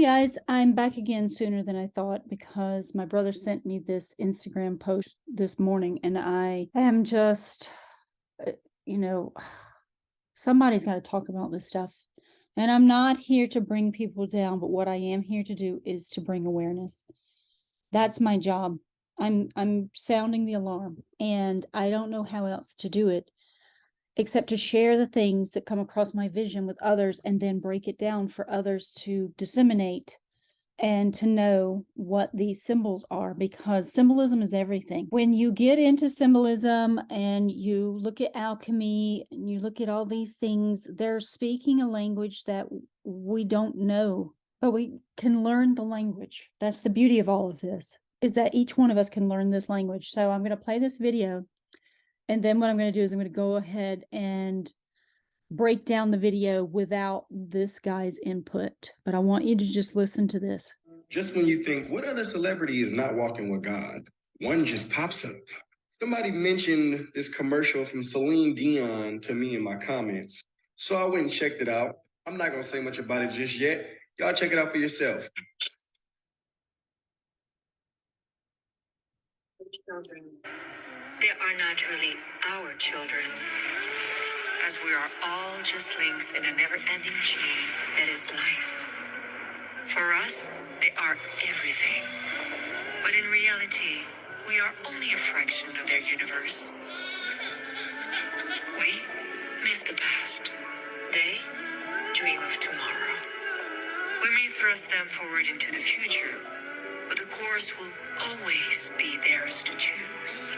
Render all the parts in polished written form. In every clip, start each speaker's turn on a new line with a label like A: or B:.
A: guys, I'm back again sooner than I thought because my brother sent me this Instagram post this morning and I am just, you know, somebody's got to talk about this stuff. And I'm not here to bring people down, but what I am here to do is to bring awareness. That's my job. I'm sounding the alarm, and I don't know how else to do it except to share the things that come across my vision with others and then break it down for others to disseminate and to know what these symbols are, because symbolism is everything. When you get into symbolism and you look at alchemy and you look at all these things, they're speaking a language that we don't know, but we can learn the language. That's the beauty of all of this, is that each one of us can learn this language. So I'm going to play this video. And then what I'm going to do is I'm going to go ahead and break down the video without this guy's input. But I want you to just listen to this.
B: Just when you think, what other celebrity is not walking with God? One just pops up. Somebody mentioned this commercial from Dion to me in my comments. So I went and checked it out. I'm not going to say much about it just yet. Y'all check it out for yourself.
C: Children. They are not really our children, as we are all just links in a never-ending chain that is life. For us, they are everything. But in reality, we are only a fraction of their universe. We miss the past. They dream of tomorrow. We may thrust them forward into the future, but the course will always be theirs to choose.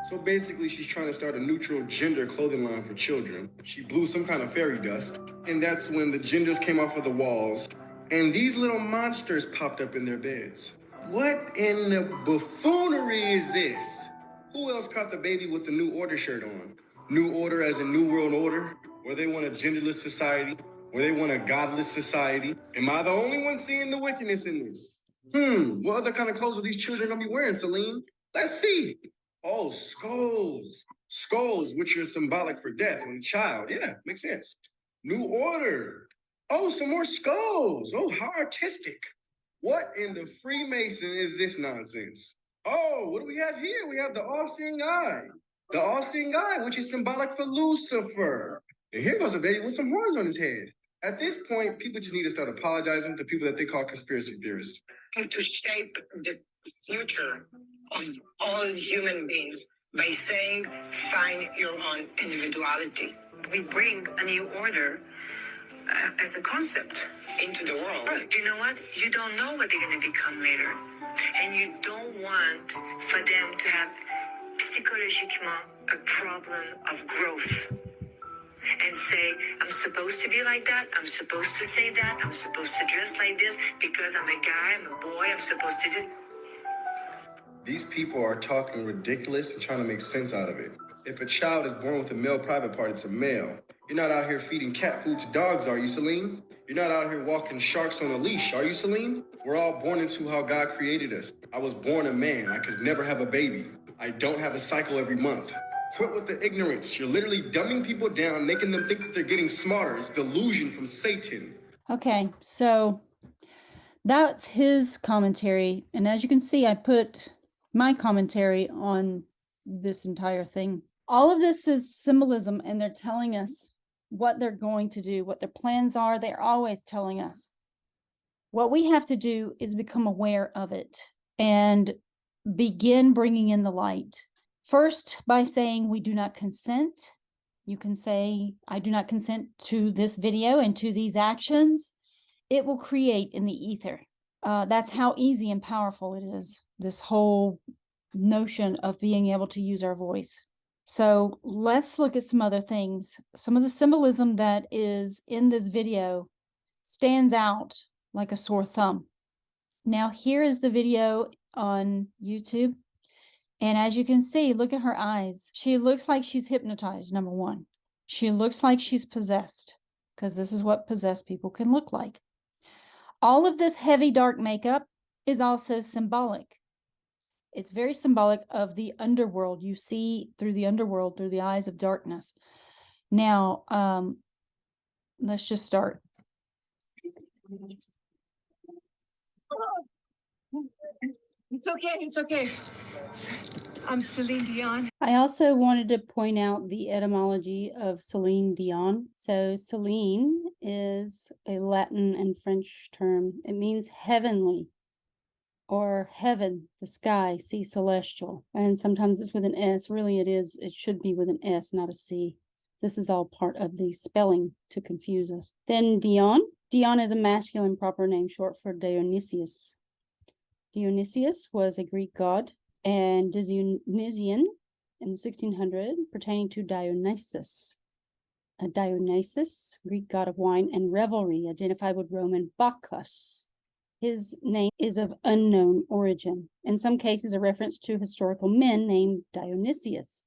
B: So basically, she's trying to start a neutral gender clothing line for children. She blew some kind of fairy dust, and that's when the genders came off of the walls, and these little monsters popped up in their beds. What in the buffoonery is this? Who else caught the baby with the New Order shirt on? New Order as a New World Order? Where they want a genderless society? Where they want a godless society? Am I the only one seeing the wickedness in this? What other kind of clothes are these children gonna be wearing, Celine? Let's see. Oh, skulls. Skulls, which are symbolic for death and child. Yeah, makes sense. New Order. Oh, some more skulls. Oh, how artistic. What in the Freemason is this nonsense? Oh, what do we have here? We have the all-seeing eye. The all-seeing eye, which is symbolic for Lucifer. And here goes a baby with some horns on his head. At this point, people just need to start apologizing to people that they call conspiracy theorists.
D: To shape the future of all human beings by saying, find your own individuality.
C: We bring a new order as a concept
D: into the world.
C: But you know what? You don't know what they're going to become later. And you don't want for them to have psychologiquement a problem of growth. And say, I'm supposed to be like that, I'm supposed to say that, I'm supposed to dress like this because I'm a guy, I'm a boy, I'm supposed to do.
B: These people are talking ridiculous and trying to make sense out of it. If a child is born with a male private part, it's a male. You're not out here feeding cat food to dogs, are you, Celine? You're not out here walking sharks on a leash, are you, Celine? We're all born into how God created us. I was born a man. I could never have a baby. I don't have a cycle every month. Quit with the ignorance. You're literally dumbing people down, making them think that they're getting smarter. It's delusion from Satan.
A: Okay, so that's his commentary. And as you can see, I put my commentary on this entire thing. All of this is symbolism, and they're telling us what they're going to do, what their plans are. They're always telling us. What we have to do is become aware of it and begin bringing in the light. First, by saying we do not consent. You can say, I do not consent to this video and to these actions. It will create in the ether. That's how easy and powerful it is, this whole notion of being able to use our voice. So let's look at some other things. Some of the symbolism that is in this video stands out like a sore thumb. Now, here is the video on YouTube. And as you can see, look at her eyes. She looks like she's hypnotized, number one. She looks like she's possessed. because this is what possessed people can look like. All of this heavy dark makeup is also symbolic. It's very symbolic of the underworld. You see through the underworld through the eyes of darkness. Now, let's just start.
D: It's okay. It's okay. I'm Celine Dion.
A: I also wanted to point out the etymology of Celine Dion. So Celine is a Latin and French term. It means heavenly or heaven, the sky, see celestial. And sometimes it's with an S. Really it should be with an S, not a C. This is all part of the spelling to confuse us. Then Dion. Dion is a masculine proper name short for Dionysius. Dionysius was a Greek god, and Dionysian in the 1600 pertaining to Dionysus. Dionysus, Greek god of wine and revelry, identified with Roman Bacchus. His name is of unknown origin. In some cases, a reference to historical men named Dionysius,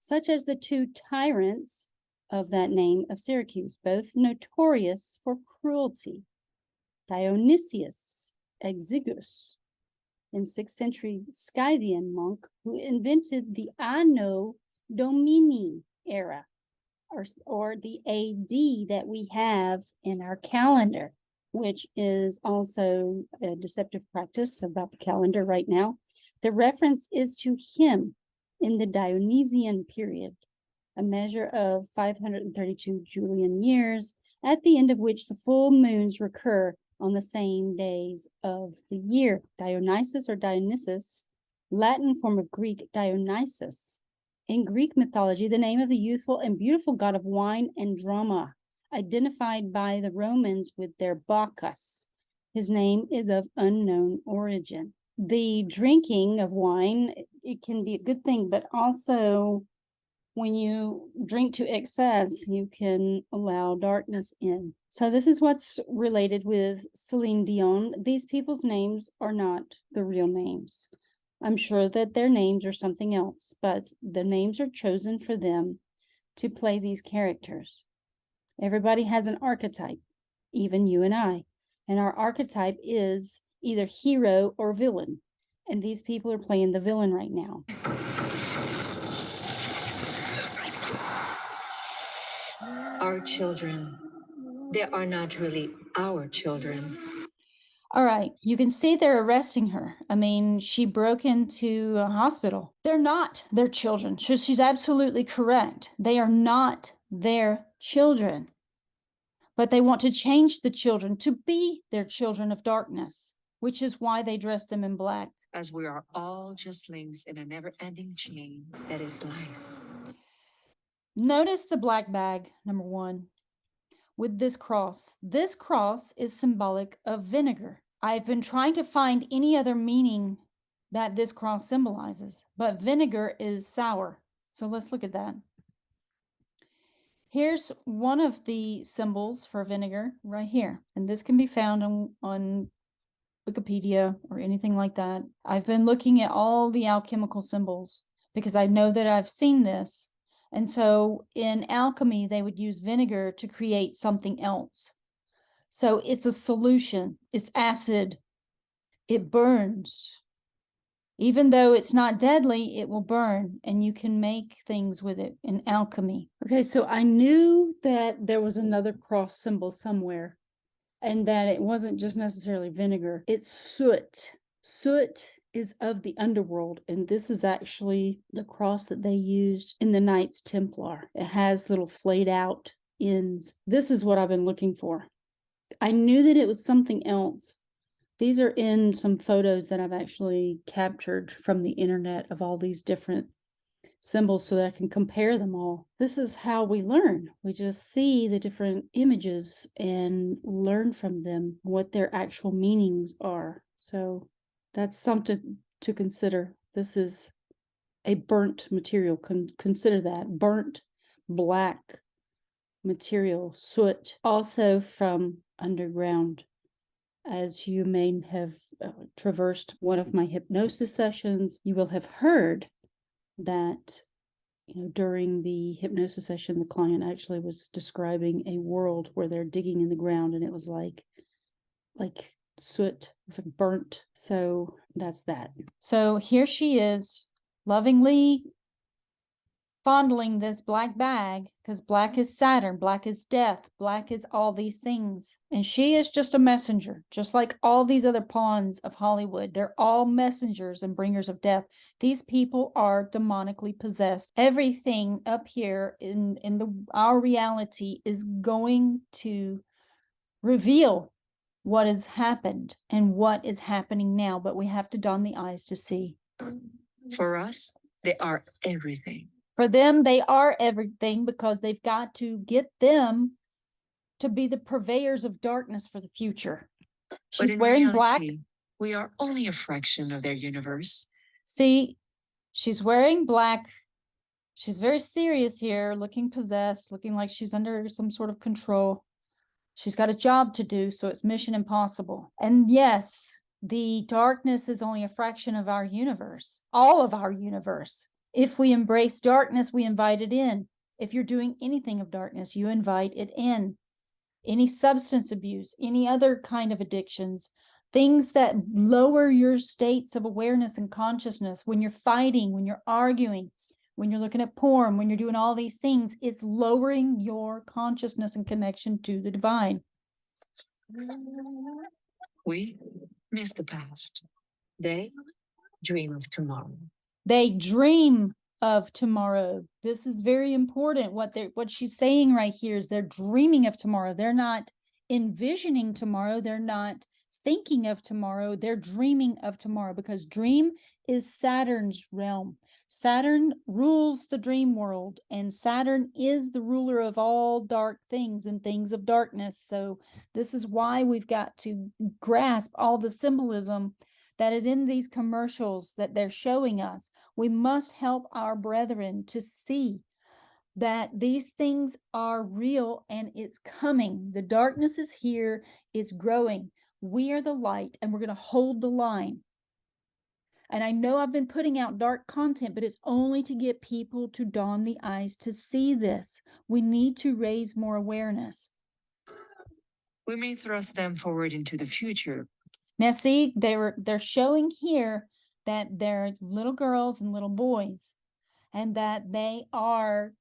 A: such as the two tyrants of that name of Syracuse, both notorious for cruelty. Dionysius Exiguus, in 6th century Scythian monk who invented the Anno Domini era, or the AD that we have in our calendar, which is also a deceptive practice about the calendar right now. The reference is to him in the Dionysian period, a measure of 532 Julian years, at the end of which the full moons recur on the same days of the year. Dionysus or Dionysus, Latin form of Greek Dionysus. In Greek mythology, the name of the youthful and beautiful god of wine and drama, identified by the Romans with their Bacchus. His name is of unknown origin. The drinking of wine, it can be a good thing, but also when you drink to excess, you can allow darkness in. So this is what's related with Celine Dion. These people's names are not the real names. I'm sure that their names are something else, but the names are chosen for them to play these characters. Everybody has an archetype, even you and I. And our archetype is either hero or villain. And these people are playing the villain right now.
C: Our children, they are not really our children.
A: All right, you can see they're arresting her. I mean, she broke into a hospital. They're not their children. She's absolutely correct. They are not their children. But they want to change the children to be their children of darkness, which is why they dress them in black.
C: As we are all just links in a never-ending chain that is life.
A: Notice the black bag, number one, with this cross. This cross is symbolic of vinegar. I've been trying to find any other meaning that this cross symbolizes, but vinegar is sour. So let's look at that. Here's one of the symbols for vinegar right here. And this can be found on Wikipedia or anything like that. I've been looking at all the alchemical symbols because I know that I've seen this. And so in alchemy, they would use vinegar to create something else. So it's a solution, it's acid, it burns. Even though it's not deadly, it will burn, and you can make things with it in alchemy. Okay, so I knew that there was another cross symbol somewhere, and that it wasn't just necessarily vinegar. It's soot. Soot is of the underworld, and this is actually the cross that they used in the Knights Templar. It has little flayed out ends. This is what I've been looking for. I knew that it was something else. These are in some photos that I've actually captured from the internet of all these different symbols so that I can compare them all. This is how we learn. We just see the different images and learn from them what their actual meanings are. So that's something to consider. This is a burnt material. Consider that. Burnt black material, soot, also from underground. As you may have traversed one of my hypnosis sessions, you will have heard that during the hypnosis session, the client actually was describing a world where they're digging in the ground, and it was like soot. It's like burnt. So that's that. So here she is, lovingly fondling this black bag, because black is Saturn, black is death, black is all these things. And she is just a messenger, just like all these other pawns of Hollywood. They're all messengers and bringers of death. These people are demonically possessed. Everything up here in our reality is going to reveal what has happened and what is happening now, but we have to don the eyes to see.
E: For us, they are everything.
A: For them, they are everything, because they've got to get them to be the purveyors of darkness for the future. She's wearing black.
E: We are only a fraction of their universe.
A: See, she's wearing black. She's very serious here, looking possessed, looking like she's under some sort of control. She's got a job to do, so it's mission impossible. And yes, the darkness is only a fraction of our universe, all of our universe. If we embrace darkness, we invite it in. If you're doing anything of darkness, you invite it in. Any substance abuse, any other kind of addictions, things that lower your states of awareness and consciousness, when you're fighting, when you're arguing, when you're looking at porn, when you're doing all these things, it's lowering your consciousness and connection to the divine.
E: We miss the past. They dream of tomorrow.
A: They dream of tomorrow. This is very important. What she's saying right here is they're dreaming of tomorrow. They're not envisioning tomorrow. They're not thinking of tomorrow. They're dreaming of tomorrow, because dream is Saturn's realm. Saturn rules the dream world, and Saturn is the ruler of all dark things and things of darkness. So this is why we've got to grasp all the symbolism that is in these commercials that they're showing us. We must help our brethren to see that these things are real and it's coming. The darkness is here, it's growing. We are the light, and we're going to hold the line. And I know I've been putting out dark content, but it's only to get people to don the eyes to see this. We need to raise more awareness.
E: We may thrust them forward into the future.
A: Now, see, they're showing here that they're little girls and little boys, and that they are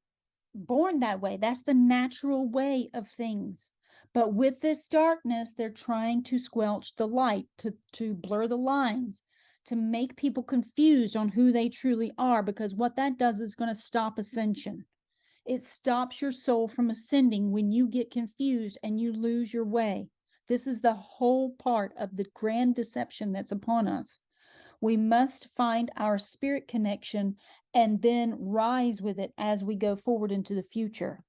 A: born that way. That's the natural way of things. But with this darkness, they're trying to squelch the light, to blur the lines, to make people confused on who they truly are, because what that does is going to stop ascension. It stops your soul from ascending when you get confused and you lose your way. This is the whole part of the grand deception that's upon us. We must find our spirit connection and then rise with it as we go forward into the future.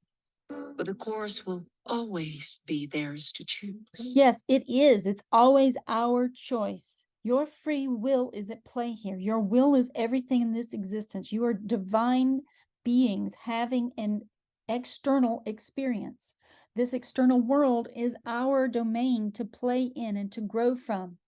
E: But the course will always be theirs to choose.
A: Yes, it is. It's always our choice. Your free will is at play here. Your will is everything in this existence. You are divine beings having an external experience. This external world is our domain to play in and to grow from.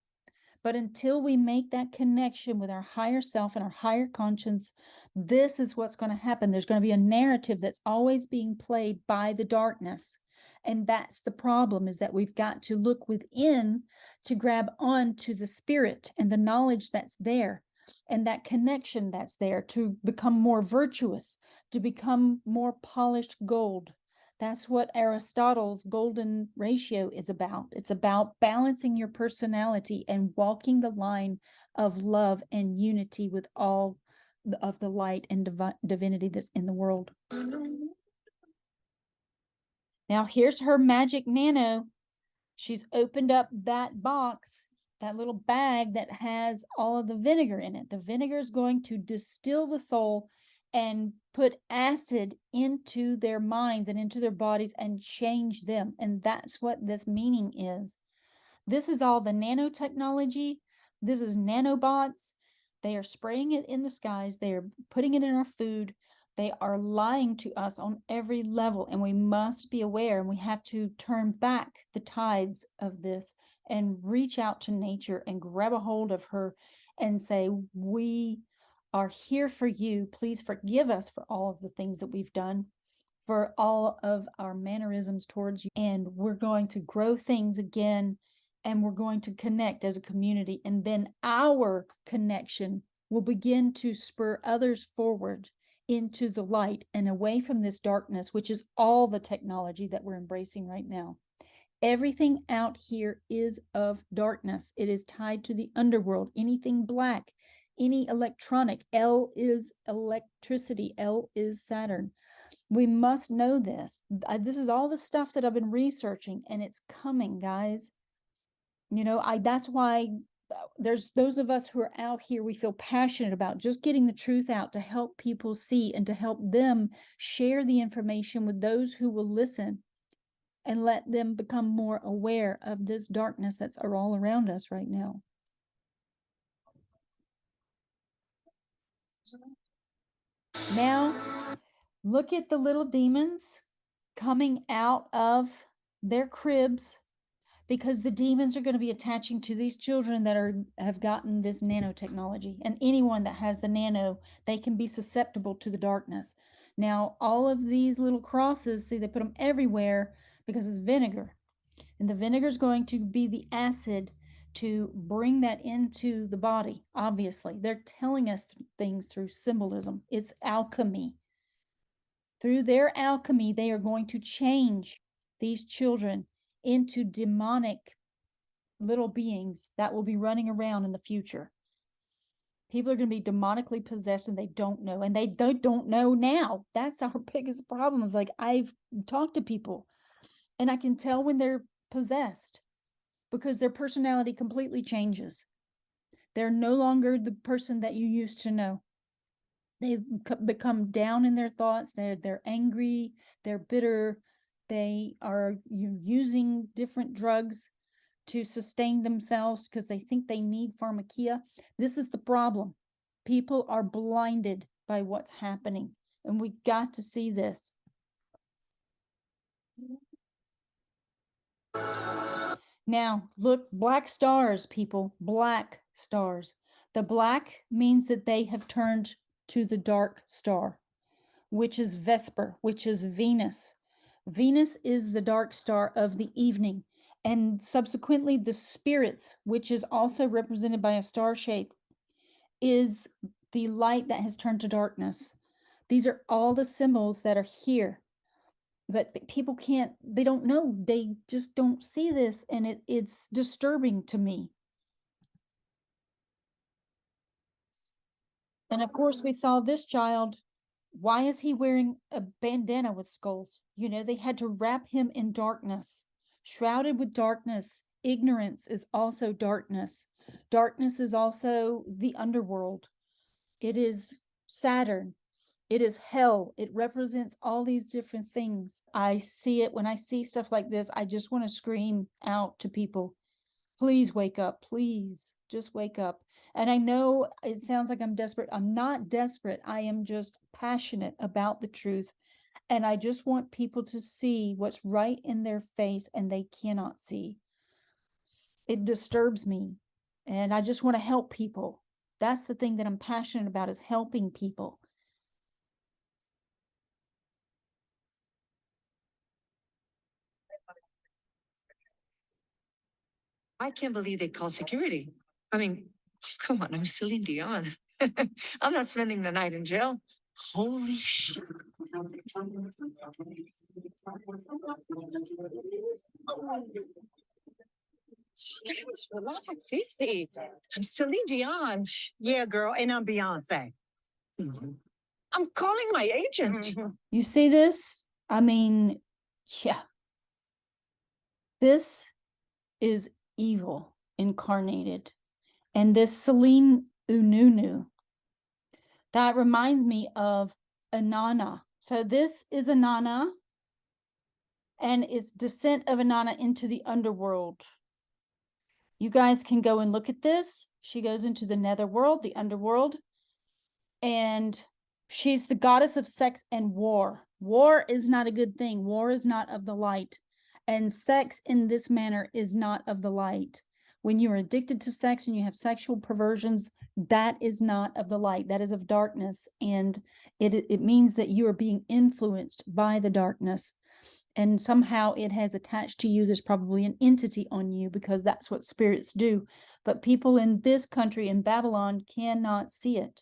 A: But until we make that connection with our higher self and our higher conscience, this is what's going to happen. There's going to be a narrative that's always being played by the darkness. And that's the problem, is that we've got to look within to grab on to the spirit and the knowledge that's there, and that connection that's there, to become more virtuous, to become more polished gold. That's what Aristotle's golden ratio is about. It's about balancing your personality and walking the line of love and unity with all of the light and divinity that's in the world. Now here's her magic nano. She's opened up that box, that little bag that has all of the vinegar in it. The vinegar is going to distill the soul and put acid into their minds and into their bodies and change them. And that's what this meaning is. This is all the nanotechnology. This is nanobots. They are spraying it in the skies. They are putting it in our food. They are lying to us on every level, and we must be aware, and we have to turn back the tides of this and reach out to nature and grab a hold of her and say, we are here for you. Please forgive us for all of the things that we've done, for all of our mannerisms towards you. And we're going to grow things again, and we're going to connect as a community. And then our connection will begin to spur others forward into the light and away from this darkness, which is all the technology that we're embracing right now. Everything out here is of darkness. It is tied to the underworld. Anything black, any electronic. L is electricity. L is Saturn. We must know this. This is all the stuff that I've been researching, and it's coming, guys. You know, that's why there's those of us who are out here, we feel passionate about just getting the truth out to help people see and to help them share the information with those who will listen and let them become more aware of this darkness that's all around us right now. Now, look at the little demons coming out of their cribs, because the demons are going to be attaching to these children that have gotten this nanotechnology. And anyone that has the nano, they can be susceptible to the darkness. Now, all of these little crosses, see, they put them everywhere because it's vinegar. And the vinegar is going to be the acid to bring that into the body, obviously. They're telling us things through symbolism. It's alchemy. Through their alchemy, they are going to change these children into demonic little beings that will be running around in the future. People are going to be demonically possessed, and they don't know. And they don't know now. That's our biggest problem. Is like, I've talked to people, and I can tell when they're possessed because their personality completely changes. They're no longer the person that you used to know. They've become down in their thoughts. They're angry. They're bitter. They are using different drugs to sustain themselves because they think they need pharmakia. This is the problem. People are blinded by what's happening, and we got to see this. Now, look, black stars, people, black stars. The black means that they have turned to the dark star, which is Vesper, which is Venus. Venus is the dark star of the evening, and subsequently the spirits, which is also represented by a star shape, is the light that has turned to darkness. These are all the symbols that are here, but people they don't know. They just don't see this, and it's disturbing to me. And of course, we saw this child. Why is he wearing a bandana with skulls? You know, they had to wrap him in darkness, shrouded with darkness. Ignorance is also darkness. Darkness is also the underworld. It is Saturn. It is hell. It represents all these different things. I see it when I see stuff like this. I just want to scream out to people, please wake up. Please just wake up. And I know it sounds like I'm desperate. I'm not desperate. I am just passionate about the truth. And I just want people to see what's right in their face, and they cannot see. It disturbs me. And I just want to help people. That's the thing that I'm passionate about, is helping people.
E: I can't believe they called security. I mean, come on, I'm Celine Dion. I'm not spending the night in jail. Holy shit. Jeez, relax, easy. I'm Celine Dion.
D: Yeah, girl, and I'm Beyonce.
E: I'm calling my agent.
A: You see this? I mean, yeah. This is evil incarnated. And this Celine Ununu, that reminds me of Anana. So this is Anana, and it's descent of Anana into the underworld. You guys can go and look at this. She goes into the netherworld, the underworld, and she's the goddess of sex and war. War is not a good thing. War is not of the light. And sex in this manner is not of the light. When you are addicted to sex and you have sexual perversions, that is not of the light, that is of darkness. And it means that you are being influenced by the darkness. And somehow it has attached to you. There's probably an entity on you, because that's what spirits do. But people in this country, in Babylon, cannot see it.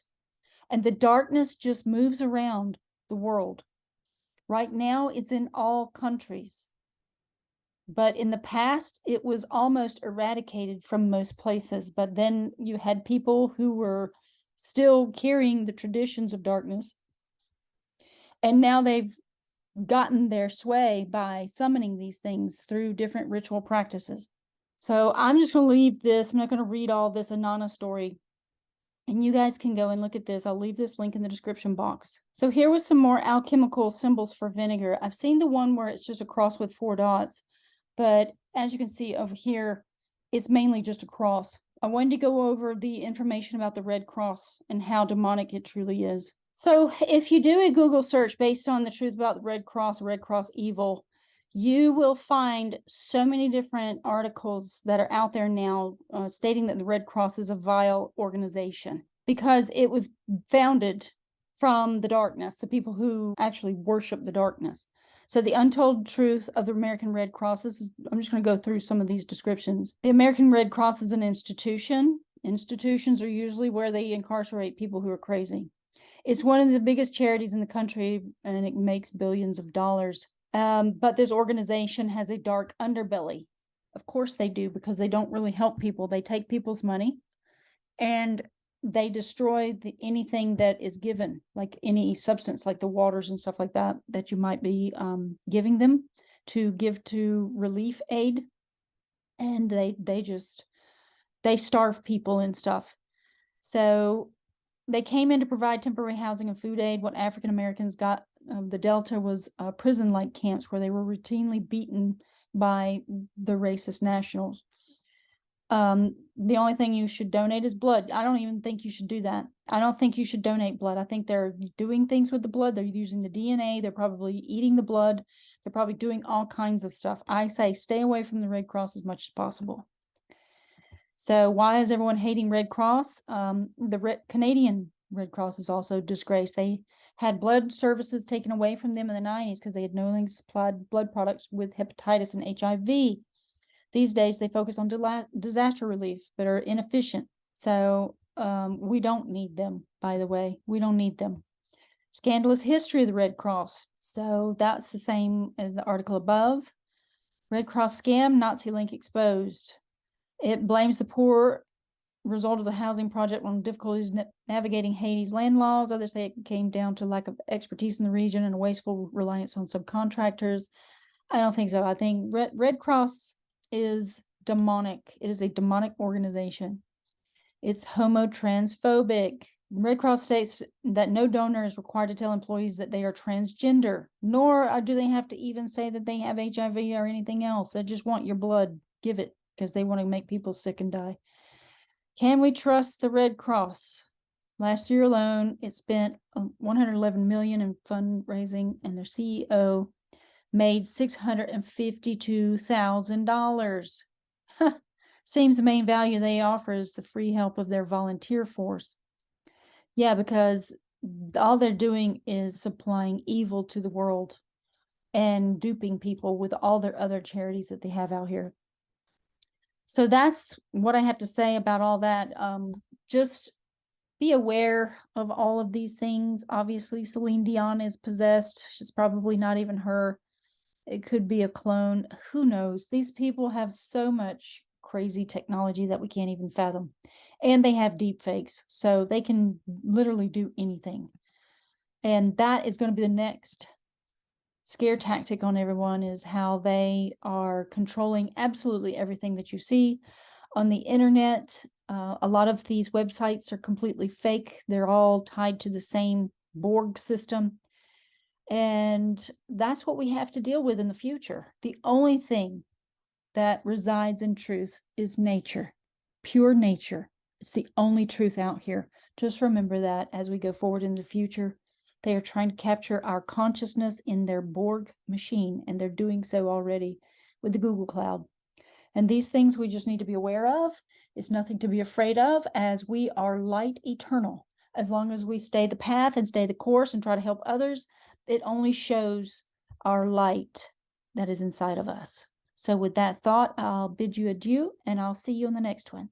A: And the darkness just moves around the world. Right now, it's in all countries. But in the past, it was almost eradicated from most places. But then you had people who were still carrying the traditions of darkness. And now they've gotten their sway by summoning these things through different ritual practices. So I'm just going to leave this. I'm not going to read all this Anana story. And you guys can go and look at this. I'll leave this link in the description box. So here was some more alchemical symbols for vinegar. I've seen the one where it's just a cross with 4 dots. But as you can see over here, it's mainly just a cross. I wanted to go over the information about the Red Cross and how demonic it truly is. So if you do a Google search based on the truth about the Red Cross evil, you will find so many different articles that are out there now stating that the Red Cross is a vile organization, because it was founded from the darkness, the people who actually worship the darkness. So the untold truth of the American Red Cross is, I'm just going to go through some of these descriptions. The American Red Cross is an institution. Institutions are usually where they incarcerate people who are crazy. It's one of the biggest charities in the country, and it makes billions of dollars. But this organization has a dark underbelly. Of course they do, because they don't really help people. They take people's money and they destroy anything that is given, like any substance, like the waters and stuff like that, that you might be giving them to give to relief aid. And they starve people and stuff. So they came in to provide temporary housing and food aid. What African Americans got, the Delta, was prison-like camps where they were routinely beaten by the racist nationals. The only thing you should donate is blood. I don't even think you should do that. I don't think you should donate blood. I think they're doing things with the blood. They're using the DNA. They're probably eating the blood. They're probably doing all kinds of stuff. I say stay away from the Red Cross as much as possible. So why is everyone hating Red Cross? The Canadian Red Cross is also disgraced. They had blood services taken away from them in the 90s because they had no longer supplied blood products with hepatitis and HIV. These days, they focus on disaster relief, but are inefficient. So we don't need them, by the way. We don't need them. Scandalous history of the Red Cross. So that's the same as the article above. Red Cross scam, Nazi link exposed. It blames the poor result of the housing project on difficulties navigating Haiti's land laws. Others say it came down to lack of expertise in the region and a wasteful reliance on subcontractors. I don't think so. I think Red Cross is demonic. It is a demonic organization. It's homotransphobic. Red Cross states that no donor is required to tell employees that they are transgender, nor do they have to even say that they have HIV or anything else. They just want your blood. Give it, because they want to make people sick and die. Can we trust the Red Cross? Last year alone, it spent $111 million in fundraising, and their CEO made $652,000. Seems the main value they offer is the free help of their volunteer force. Yeah, because all they're doing is supplying evil to the world and duping people with all their other charities that they have out here. So that's what I have to say about all that. Just be aware of all of these things. Obviously, Celine Dion is possessed. She's probably not even her. It could be a clone. Who knows? These people have so much crazy technology that we can't even fathom. And they have deep fakes, so they can literally do anything. And that is going to be the next scare tactic on everyone, is how they are controlling absolutely everything that you see on the internet. A lot of these websites are completely fake. They're all tied to the same Borg system. And that's what we have to deal with in the future. The only thing that resides in truth is nature, pure nature. It's the only truth out here. Just remember that as we go forward in the future. They are trying to capture our consciousness in their Borg machine, and they're doing so already with the Google Cloud. And these things we just need to be aware of. It's nothing to be afraid of, as we are light eternal. As long as we stay the path and stay the course and try to help others, it only shows our light that is inside of us. So with that thought, I'll bid you adieu, and I'll see you in the next one.